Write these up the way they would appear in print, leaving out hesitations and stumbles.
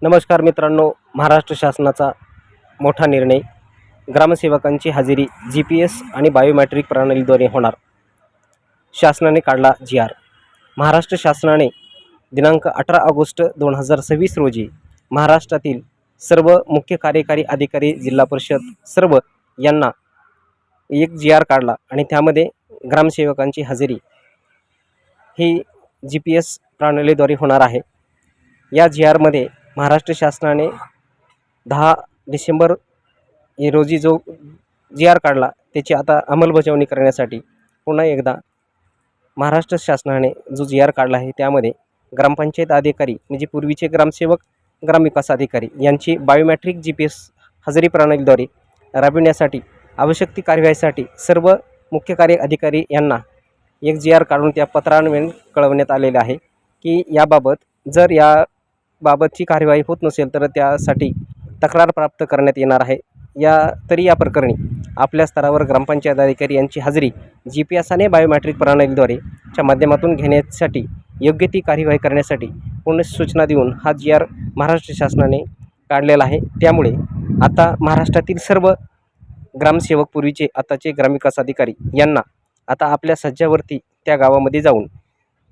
नमस्कार मित्रांनो, महाराष्ट्र शासनाचा मोठा निर्णय, ग्रामसेवकांची हजेरी GPS आणि बायोमेट्रिक प्रणालीद्वारे होणार. शासनाने काढला GR. महाराष्ट्र शासनाने दिनांक 18 ऑगस्ट 2026 रोजी महाराष्ट्रातील सर्व मुख्य कार्यकारी अधिकारी, जिल्हा परिषद सर्व यांना एक GR काढला आणि त्यामध्ये ग्रामसेवकांची हजेरी ही GPS प्रणालीद्वारे होणार आहे. या GRमध्ये महाराष्ट्र शासनाने 10 डिसेंबर रोजी जो GR काढला त्याची आता अंमलबजावणी करण्यासाठी पुन्हा एकदा महाराष्ट्र शासनाने जो GR काढला आहे त्यामध्ये ग्रामपंचायत अधिकारी म्हणजे पूर्वीचे ग्रामसेवक, ग्रामविकास अधिकारी यांची बायोमेट्रिक GPS हजेरी प्रणालीद्वारे राबविण्यासाठी आवश्यक ती कार्यवाहीसाठी सर्व मुख्य कार्य अधिकारी यांना एक GR काढून त्या पत्रान्वये कळवण्यात आलेले आहे की याबाबत जर याबाबतची कार्यवाही होत नसेल तर त्यासाठी तक्रार प्राप्त करण्यात येणार आहे. या प्रकरणी आपल्या स्तरावर ग्रामपंचायत अधिकारी यांची हजेरी GPS आणि बायोमेट्रिक प्रणालीद्वारे च्या माध्यमातून घेण्यासाठी योग्य ती कार्यवाही करण्यासाठी पूर्ण सूचना देऊन हा GR महाराष्ट्र शासनाने काढलेला आहे. त्यामुळे आता महाराष्ट्रातील सर्व ग्रामसेवक, पूर्वीचे आताचे ग्रामविकास अधिकारी यांना आता आपल्या सज्जावरती त्या गावामध्ये जाऊन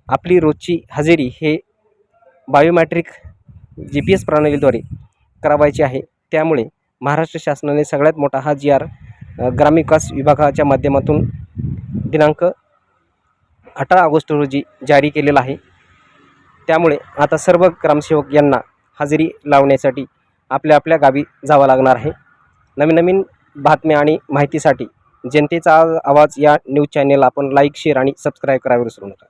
आपली रोजची हजेरी हे बायोमेट्रिक GPS प्रणालीद्वारे करावायची आहे. त्यामुळे महाराष्ट्र शासनाने सगळ्यात मोठा हा GR ग्रामविकास विभागाच्या माध्यमातून दिनांक 18 ऑगस्ट रोजी जारी केलेला आहे. त्यामुळे आता सर्व ग्रामसेवक यांना हजेरी लावण्यासाठी आपल्या गावी जावं लागणार आहे. नवीन बातम्या आणि माहितीसाठी जनतेचा आवाज या न्यूज चॅनेलला आपण लाईक, शेअर आणि सबस्क्राईब करायला विसरू नका.